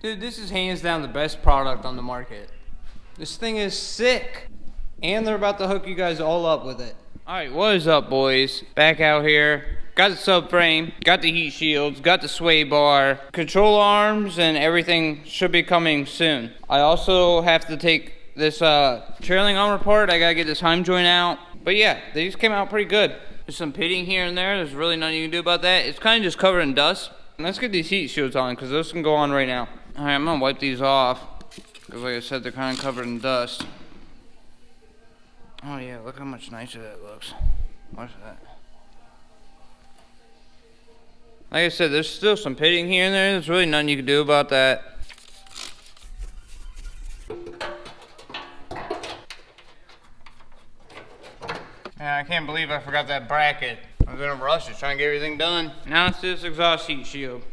Dude, this is hands down the best product on the market. This thing is sick. And they're about to hook you guys all up with it. Alright, what is up, boys? Back out here. Got the subframe, got the heat shields, got the sway bar, control arms, and everything should be coming soon. I also have to take this trailing arm apart. I gotta get this heim joint out. But yeah, they just came out pretty good. There's some pitting here and there. There's really nothing you can do about that. It's kind of just covered in dust. Let's get these heat shields on, because those can go on right now. Alright, I'm gonna wipe these off, because like I said, they're kind of covered in dust. Oh yeah, look how much nicer that looks. What's that? Like I said, there's still some pitting here and there. There's really nothing you can do about that. Man, I can't believe I forgot that bracket. I was in a rush to try and get everything done. Now it's this exhaust heat shield.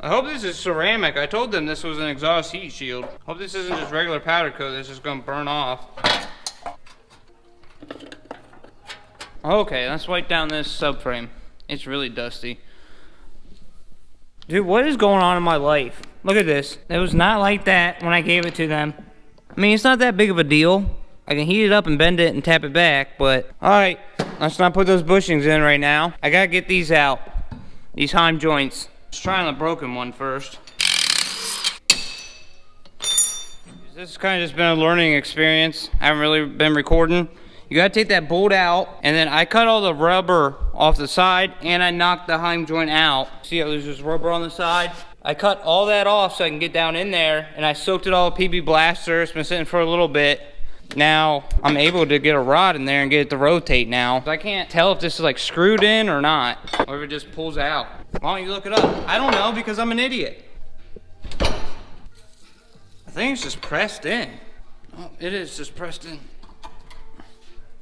I hope this is ceramic. I told them this was an exhaust heat shield. Hope this isn't just regular powder coat that's just gonna burn off. Okay, let's wipe down this subframe. It's really dusty. Dude, what is going on in my life? Look at this. It was not like that when I gave it to them. I mean, it's not that big of a deal. I can heat it up and bend it and tap it back, but... Alright, let's not put those bushings in right now. I gotta get these out. These heim joints. Let's try on the broken one first. This has kind of just been a learning experience. I haven't really been recording. You gotta take that bolt out, and then I cut all the rubber off the side, and I knocked the heim joint out. See how there's just rubber on the side? I cut all that off so I can get down in there, and I soaked it all with PB Blaster. It's been sitting for a little bit. Now, I'm able to get a rod in there and get it to rotate now. I can't tell if this is like screwed in or not, or if it just pulls out. Why don't you look it up? I don't know, because I'm an idiot. I think it's just pressed in. Oh, it is just pressed in.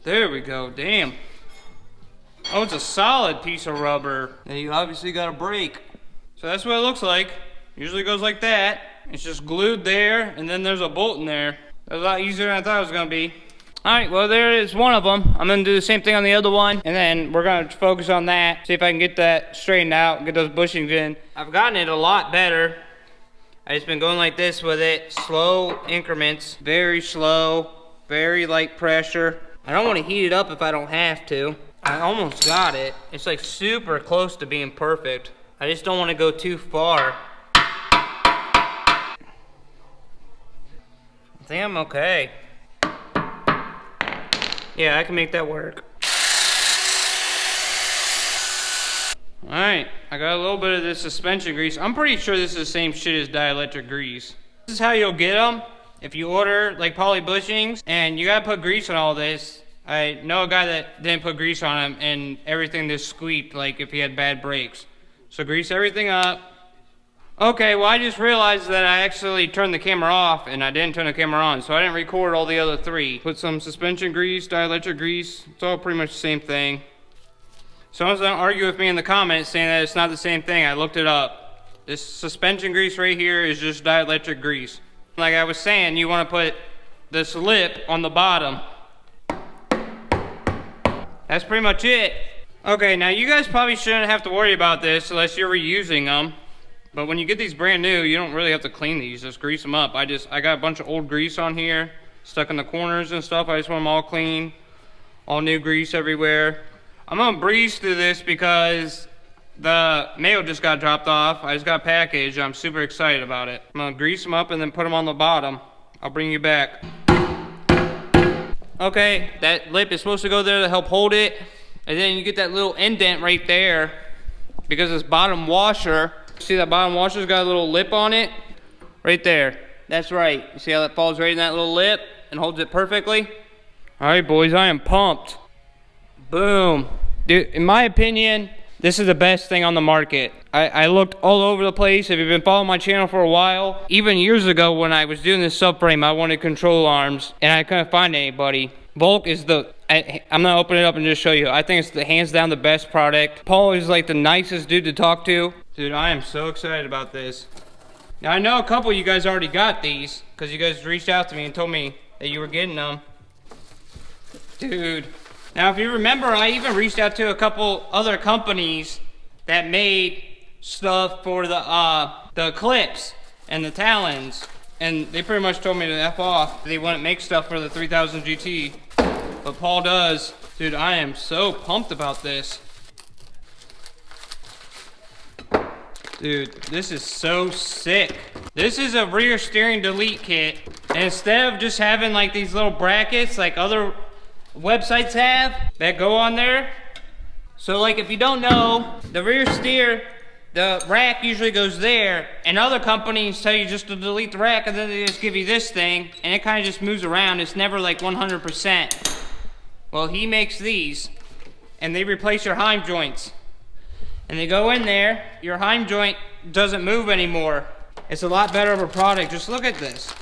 There we go, damn. Oh, it's a solid piece of rubber that you obviously got to break. So that's what it looks like. Usually goes like that. It's just glued there, and then there's a bolt in there. That was a lot easier than I thought it was gonna be. Alright, well there is one of them. I'm gonna do the same thing on the other one, and then we're gonna focus on that, see if I can get that straightened out, get those bushings in. I've gotten it a lot better. I just been going like this with it, slow increments, very slow, very light pressure. I don't want to heat it up if I don't have to. I almost got it. It's like super close to being perfect. I just don't want to go too far. I think I'm okay. Yeah, I can make that work. Alright, I got a little bit of this suspension grease. I'm pretty sure this is the same shit as dielectric grease. This is how you'll get them. If you order like poly bushings, and you gotta put grease on all this. I know a guy that didn't put grease on him, and everything just squeaked like if he had bad brakes. So grease everything up. Okay, well I just realized that I actually turned the camera off, and I didn't turn the camera on, so I didn't record all the other three. Put some suspension grease, dielectric grease. It's all pretty much the same thing. Someone's gonna argue with me in the comments saying that it's not the same thing. I looked it up. This suspension grease right here is just dielectric grease. Like I was saying, you want to put this lip on the bottom. That's pretty much it. Okay, now you guys probably shouldn't have to worry about this unless you're reusing them. But when you get these brand new, you don't really have to clean these, just grease them up. I got a bunch of old grease on here, stuck in the corners and stuff. I just want them all clean, all new grease everywhere. I'm gonna breeze through this because the mail just got dropped off. I just got packaged. I'm super excited about it. I'm gonna grease them up and then put them on the bottom. I'll bring you back. Okay, that lip is supposed to go there to help hold it. And then you get that little indent right there because this bottom washer, see that bottom washer's got a little lip on it? Right there. That's right. You see how that falls right in that little lip and holds it perfectly? All right, boys, I am pumped. Boom. Dude, in my opinion, this is the best thing on the market. I looked all over the place. If you've been following my channel for a while, even years ago when I was doing this subframe, I wanted control arms, and I couldn't find anybody. Volk is the... I'm gonna open it up and just show you. I think it's the hands down the best product. Paul is like the nicest dude to talk to. Dude, I am so excited about this. Now, I know a couple of you guys already got these, because you guys reached out to me and told me that you were getting them. Dude. Now, if you remember, I even reached out to a couple other companies that made stuff for the Eclipse and the Talons, and they pretty much told me to F off. They wouldn't make stuff for the 3000 GT, but Paul does. Dude, I am so pumped about this. Dude, this is so sick. This is a rear steering delete kit, and instead of just having like these little brackets like other websites have that go on there, so like if you don't know, the rear steer, the rack usually goes there, and other companies tell you just to delete the rack and then they just give you this thing and it kind of just moves around. It's never like 100%. Well, he makes these and they replace your Heim joints. And they go in there, your Heim joint doesn't move anymore. It's a lot better of a product. Just look at this.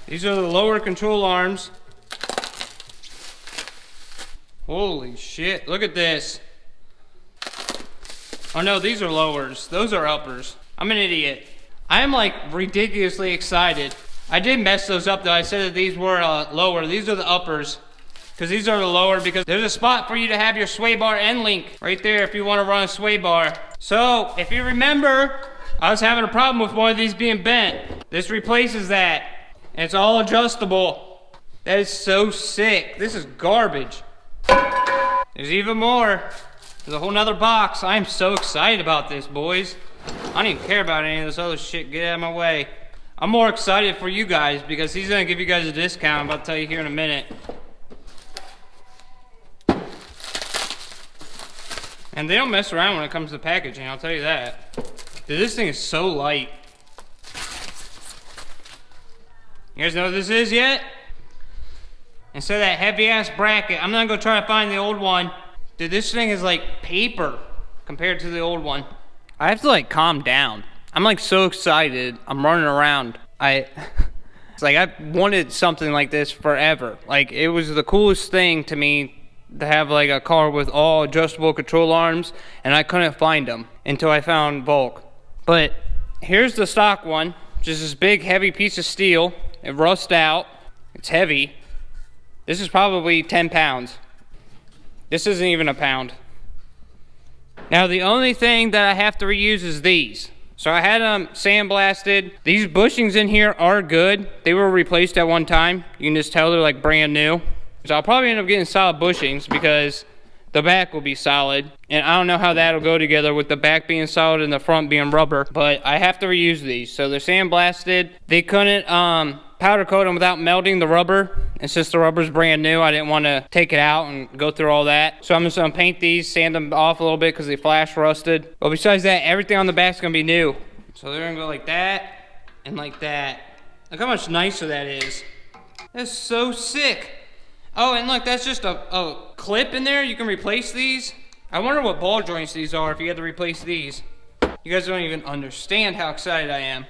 These are the lower control arms. Holy shit, look at this. Oh no, these are lowers. Those are uppers. I'm an idiot. I am like ridiculously excited. I did mess those up though. I said that these were lower. These are the uppers. Because these are the lower, because there's a spot for you to have your sway bar end link right there if you want to run a sway bar. So, if you remember, I was having a problem with one of these being bent. This replaces that. And it's all adjustable. That is so sick. This is garbage. There's even more. There's a whole nother box. I am so excited about this, boys. I don't even care about any of this other shit. Get out of my way. I'm more excited for you guys because he's going to give you guys a discount. I'm about to tell you here in a minute. And they don't mess around when it comes to packaging, I'll tell you that. Dude, this thing is so light. You guys know what this is yet? Instead of that heavy ass bracket, I'm not gonna try to find the old one. Dude, this thing is like paper compared to the old one. I have to like calm down. I'm like so excited. I'm running around. It's like I've wanted something like this forever. Like it was the coolest thing to me to have like a car with all adjustable control arms, and I couldn't find them until I found Volk. But here's the stock one, which is this big heavy piece of steel. It rusts out. It's heavy. This is probably 10 pounds. This isn't even a pound. Now the only thing that I have to reuse is these. So I had them sandblasted. These bushings in here are good. They were replaced at one time. You can just tell they're like brand new. So I'll probably end up getting solid bushings because the back will be solid. And I don't know how that'll go together with the back being solid and the front being rubber. But I have to reuse these. So they're sandblasted. They couldn't powder coat them without melting the rubber. And since the rubber's brand new, I didn't want to take it out and go through all that. So I'm just going to paint these, sand them off a little bit because they flash rusted. But besides that, everything on the back's going to be new. So they're going to go like that and like that. Look how much nicer that is. That's so sick. Oh, and look, that's just a clip in there. You can replace these. I wonder what ball joints these are if you had to replace these. You guys don't even understand how excited I am.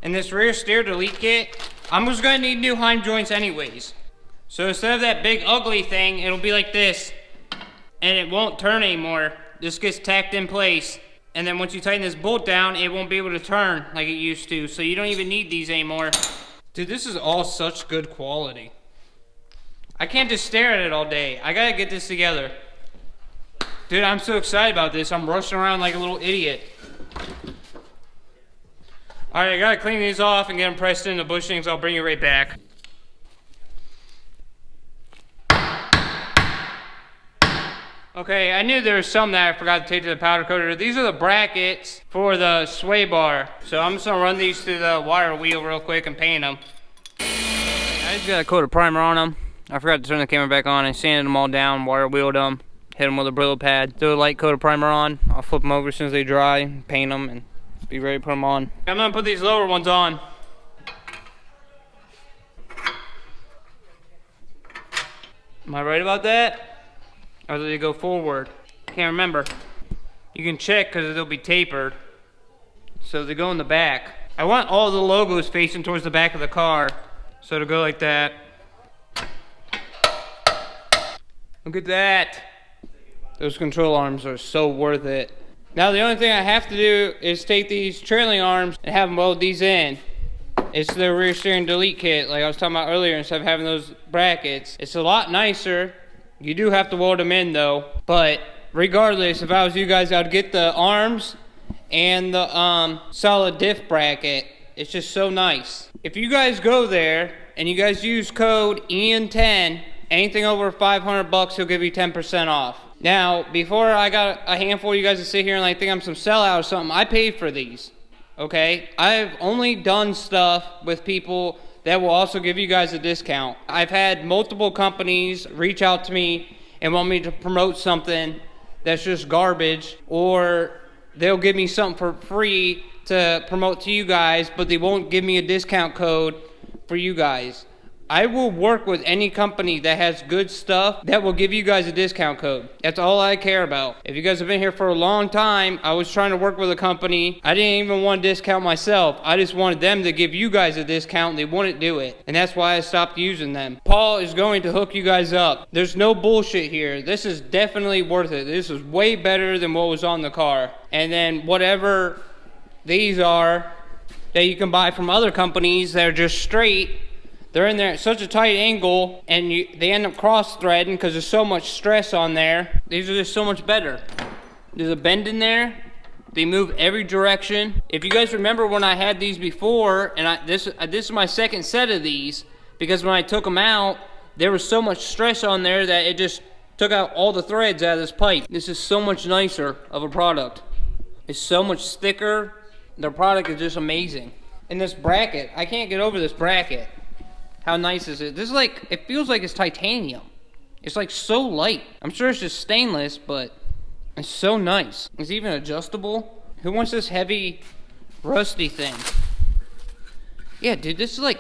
And this rear steer delete kit, I'm just going to need new Heim joints anyways. So instead of that big ugly thing, it'll be like this. And it won't turn anymore. This gets tacked in place. And then once you tighten this bolt down, it won't be able to turn like it used to. So you don't even need these anymore. Dude, this is all such good quality. I can't just stare at it all day. I gotta get this together. Dude, I'm so excited about this. I'm rushing around like a little idiot. Alright, I gotta clean these off and get them pressed into bushings. I'll bring you right back. Okay, I knew there was some that I forgot to take to the powder coater. These are the brackets for the sway bar. So I'm just gonna run these through the wire wheel real quick and paint them. I just got a coat of primer on them. I forgot to turn the camera back on. I sanded them all down, wire wheeled them, hit them with a Brillo pad, throw a light coat of primer on. I'll flip them over as soon as they dry, paint them, and be ready to put them on. I'm gonna put these lower ones on. Am I right about that? Or do they go forward? Can't remember. You can check because they'll be tapered. So they go in the back. I want all the logos facing towards the back of the car. So to go like that. Look at that. Those control arms are so worth it. Now the only thing I have to do is take these trailing arms and have them weld these in. It's the rear steering delete kit like I was talking about earlier, instead of having those brackets. It's a lot nicer. You do have to weld them in though. But regardless, if I was you guys, I would get the arms and the solid diff bracket. It's just so nice. If you guys go there and you guys use code IAN10, anything over 500 bucks, he'll give you 10% off. Now, before I got a handful of you guys to sit here and like think I'm some sellout or something, I paid for these, okay? I've only done stuff with people that will also give you guys a discount. I've had multiple companies reach out to me and want me to promote something that's just garbage, or they'll give me something for free to promote to you guys, but they won't give me a discount code for you guys. I will work with any company that has good stuff that will give you guys a discount code. That's all I care about. If you guys have been here for a long time, I was trying to work with a company. I didn't even want a discount myself. I just wanted them to give you guys a discount, and they wouldn't do it. And that's why I stopped using them. Paul is going to hook you guys up. There's no bullshit here. This is definitely worth it. This is way better than what was on the car. And then whatever these are that you can buy from other companies that are just straight, they're in there at such a tight angle, and they end up cross-threading because there's so much stress on there. These are just so much better. There's a bend in there. They move every direction. If you guys remember when I had these before, and this is my second set of these, because when I took them out, there was so much stress on there that it just took out all the threads out of this pipe. This is so much nicer of a product. It's so much thicker. The product is just amazing. And this bracket, I can't get over this bracket. How nice is it? This is like, it feels like it's titanium. It's like so light. I'm sure it's just stainless, but it's so nice. It's even adjustable. Who wants this heavy, rusty thing? Yeah, dude, this is like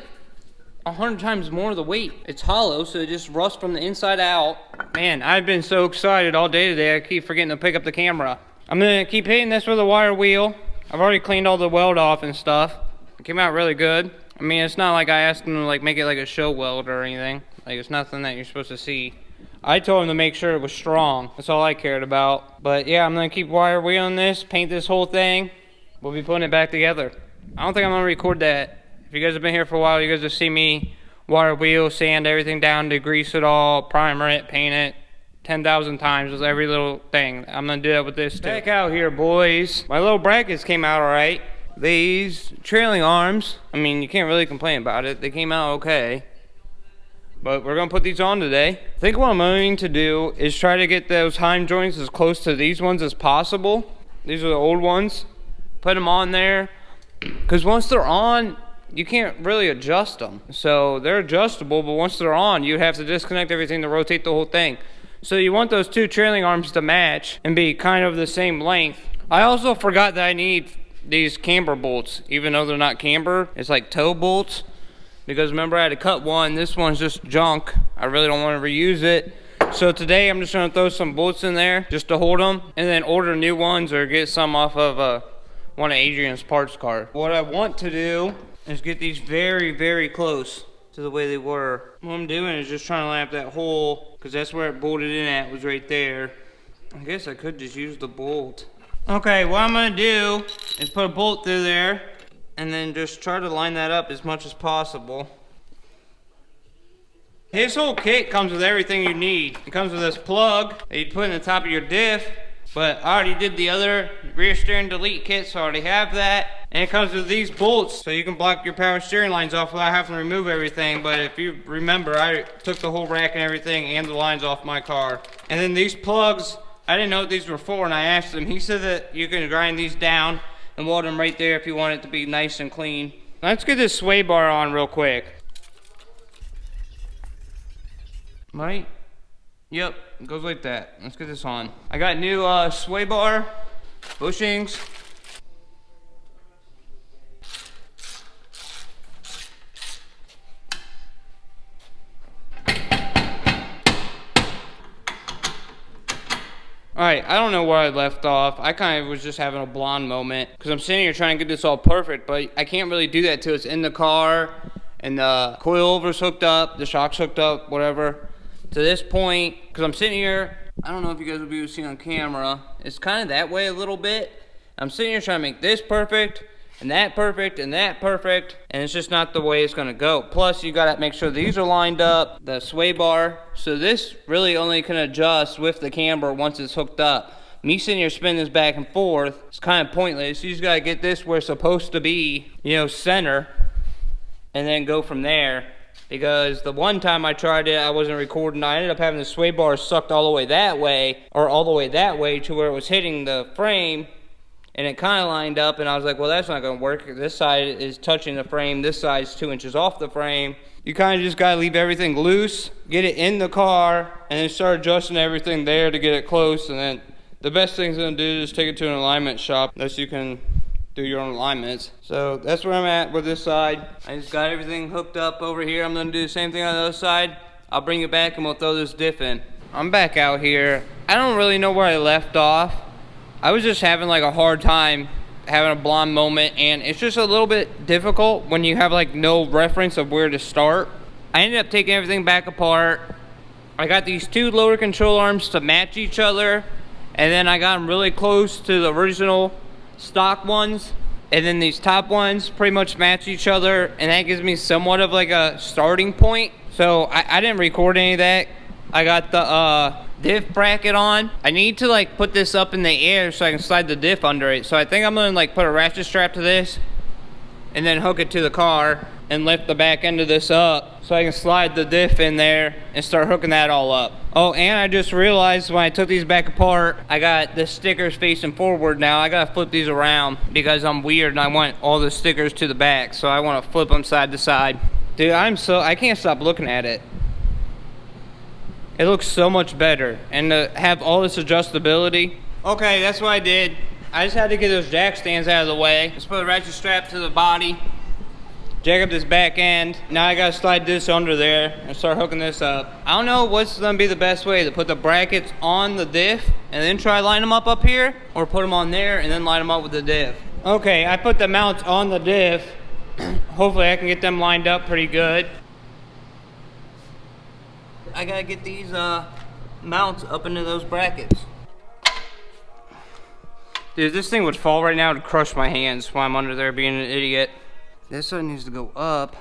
100 times more of the weight. It's hollow, so it just rusts from the inside out. Man, I've been so excited all day today, I keep forgetting to pick up the camera. I'm gonna keep hitting this with a wire wheel. I've already cleaned all the weld off and stuff. It came out really good. I mean, it's not like I asked him to like make it like a show weld or anything. Like, it's nothing that you're supposed to see. I told him to make sure it was strong. That's all I cared about. But yeah, I'm gonna keep wire wheeling this, paint this whole thing. We'll be putting it back together. I don't think I'm gonna record that. If you guys have been here for a while, you guys have seen me wire wheel, sand everything down, degrease it all, primer it, paint it 10,000 times with every little thing. I'm gonna do that with this too. Check out here, boys. My little brackets came out all right. These trailing arms, I mean, you can't really complain about it. They came out okay. But we're gonna put these on today. I think what I'm going to do is try to get those heim joints as close to these ones as possible. These are the old ones. Put them on there. Because once they're on, you can't really adjust them. So they're adjustable, but once they're on, you have to disconnect everything to rotate the whole thing. So you want those two trailing arms to match and be kind of the same length. I also forgot that I need these camber bolts, even though they're not camber, it's like toe bolts, because remember I had to cut one. This one's just junk. I really don't want to reuse it, so today I'm just going to throw some bolts in there just to hold them, and then order new ones or get some off of one of Adrian's parts car. What I want to do is get these very, very close to the way they were. What I'm doing is just trying to line up that hole, because that's where it bolted in at, was right there. I guess I could just use the bolt. Okay, what I'm gonna do is put a bolt through there and then just try to line that up as much as possible. His whole kit comes with everything you need. It comes with this plug that you put in the top of your diff, but I already did the other rear steering delete kit, so I already have that. And it comes with these bolts, so you can block your power steering lines off without having to remove everything. But if you remember, I took the whole rack and everything and the lines off my car. And then these plugs, I didn't know what these were for, and I asked him. He said that you can grind these down and weld them right there if you want it to be nice and clean. Let's get this sway bar on real quick. Right? Yep, it goes like that. Let's get this on. I got new sway bar, bushings. Alright, I don't know where I left off. I kind of was just having a blonde moment, because I'm sitting here trying to get this all perfect, but I can't really do that till it's in the car and the coilover's hooked up, the shock's hooked up, whatever. To this point, because I'm sitting here, I don't know if you guys will be able to see on camera, it's kind of that way a little bit. I'm sitting here trying to make this perfect, and that perfect, and that perfect, and it's just not the way it's gonna go. Plus, you gotta make sure these are lined up, the sway bar, so this really only can adjust with the camber once it's hooked up. me sitting here spinning this back and forth, it's kind of pointless. You just gotta get this where it's supposed to be, you know, center, and then go from there. Because the one time I tried it, I wasn't recording. I ended up having the sway bar sucked all the way that way, or all the way that way to where it was hitting the frame, and it kind of lined up, and I was like, well, that's not gonna work. This side is touching the frame, this side's 2 inches off the frame. You kind of just gotta leave everything loose, get it in the car, and then start adjusting everything there to get it close. And then the best thing to do is take it to an alignment shop, unless you can do your own alignments. So that's where I'm at with this side. I just got everything hooked up over here. I'm gonna do the same thing on the other side. I'll bring it back and we'll throw this diff in. I'm back out here. I don't really know where I left off. I was just having like a hard time having a blonde moment, and it's just a little bit difficult when you have like no reference of where to start. I ended up taking everything back apart. I got these 2 lower control arms to match each other, and then I got them really close to the original stock ones, and then these top ones pretty much match each other, and that gives me somewhat of like a starting point. So I didn't record any of that. I got the diff bracket on. I need to like put this up in the air so I can slide the diff under it. So I think I'm gonna like put a ratchet strap to this and then hook it to the car and lift the back end of this up so I can slide the diff in there and start hooking that all up. Oh, and I just realized when I took these back apart, I got the stickers facing forward now. I gotta flip these around because I'm weird and I want all the stickers to the back, so I want to flip them side to side. Dude, I can't stop looking at it. It looks so much better, and to have all this adjustability. Okay, that's what I did. I just had to get those jack stands out of the way. Just put a ratchet strap to the body, jack up this back end. Now I gotta slide this under there and start hooking this up. I don't know what's gonna be the best way, to put the brackets on the diff and then try line them up here, or put them on there and then line them up with the diff. Okay, I put the mounts on the diff. Hopefully I can get them lined up pretty good. I gotta get these mounts up into those brackets. Dude, this thing would fall right now and crush my hands while I'm under there being an idiot. This side needs to go up.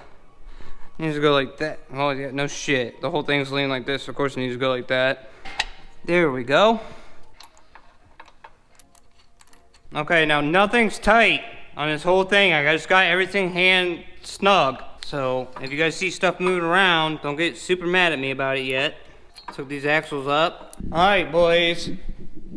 It needs to go like that. Oh yeah, no shit. The whole thing's leaning like this. Of course it needs to go like that. There we go. Okay, now nothing's tight on this whole thing. I just got everything hand snug. So if you guys see stuff moving around, don't get super mad at me about it yet. Took these axles up. Alright boys,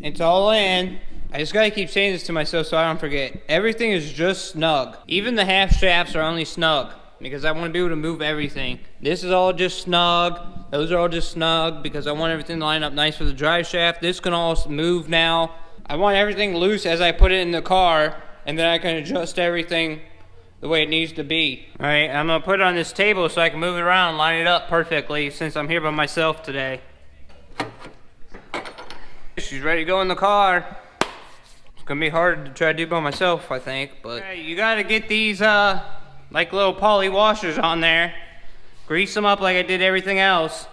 it's all in. I just gotta keep saying this to myself so I don't forget. Everything is just snug. Even the half shafts are only snug because I want to be able to move everything. This is all just snug. Those are all just snug because I want everything to line up nice for the drive shaft. This can all move now. I want everything loose as I put it in the car, and then I can adjust everything the way it needs to be. Alright, I'm gonna put it on this table so I can move it around and line it up perfectly since I'm here by myself today. She's ready to go in the car. It's gonna be hard to try to do by myself, I think, but okay, you gotta get these like little poly washers on there. Grease them up like I did everything else.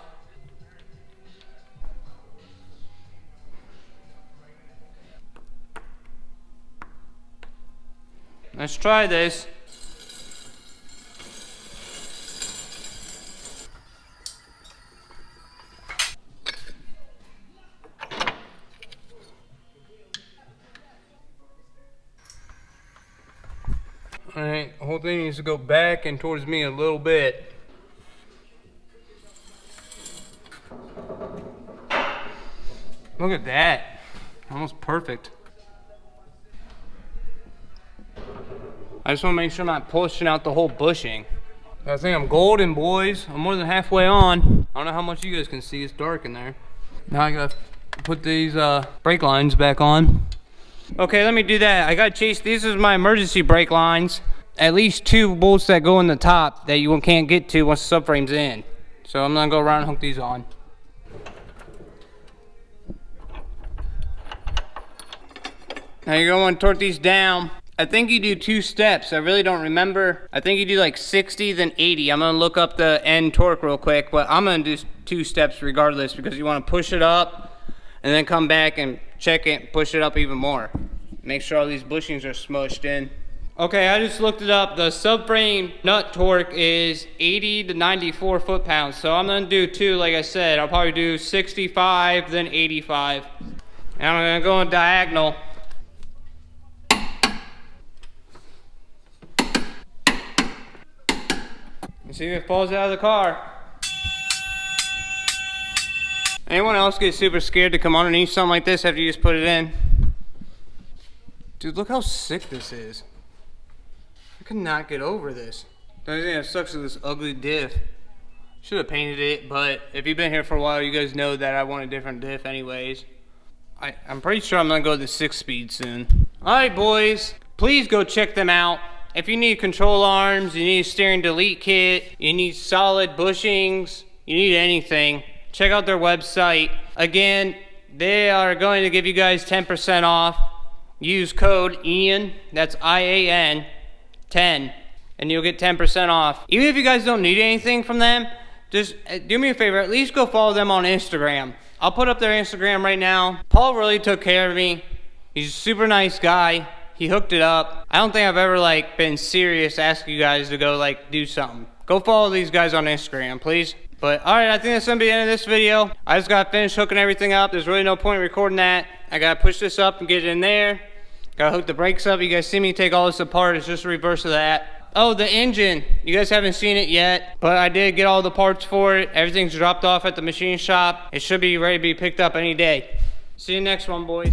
Let's try this. Alright, the whole thing needs to go back and towards me a little bit. Look at that. Almost perfect. I just want to make sure I'm not pushing out the whole bushing. I think I'm golden, boys. I'm more than halfway on. I don't know how much you guys can see. It's dark in there. Now I gotta put these brake lines back on. Okay, let me do that. I gotta chase. These is my emergency brake lines. At least 2 bolts that go in the top that you can't get to once the subframe's in. So I'm gonna go around and hook these on. Now you're gonna want to torque these down. I think you do 2 steps. I really don't remember. I think you do like 60, then 80. I'm gonna look up the end torque real quick, but I'm gonna do 2 steps regardless because you want to push it up and then come back and check it, push it up even more. Make sure all these bushings are smushed in. Okay, I just looked it up. The subframe nut torque is 80 to 94 foot-pounds. So I'm gonna do 2, like I said. I'll probably do 65, then 85. And And I'm gonna go on diagonal. And see if it falls out of the car. Anyone else get super scared to come underneath something like this after you just put it in? Dude, look how sick this is. I could not get over this. The only thing that sucks is this ugly diff. Should have painted it, but if you've been here for a while, you guys know that I want a different diff anyways. I'm pretty sure I'm gonna go to the 6-speed soon. Alright boys, please go check them out. If you need control arms, you need a steering delete kit, you need solid bushings, you need anything, check out their website. Again, they are going to give you guys 10% off. Use code IAN, that's IAN, 10, and you'll get 10% off. Even if you guys don't need anything from them, just do me a favor, at least go follow them on Instagram. I'll put up their Instagram right now. Paul really took care of me. He's a super nice guy. He hooked it up. I don't think I've ever like been serious asking you guys to go like do something. Go follow these guys on Instagram, please. But alright, I think that's gonna be the end of this video. I just gotta finish hooking everything up. There's really no point in recording that. I gotta push this up and get it in there. Gotta hook the brakes up. You guys see me take all this apart. It's just the reverse of that. Oh, the engine. You guys haven't seen it yet, but I did get all the parts for it. Everything's dropped off at the machine shop. It should be ready to be picked up any day. See you next one, boys.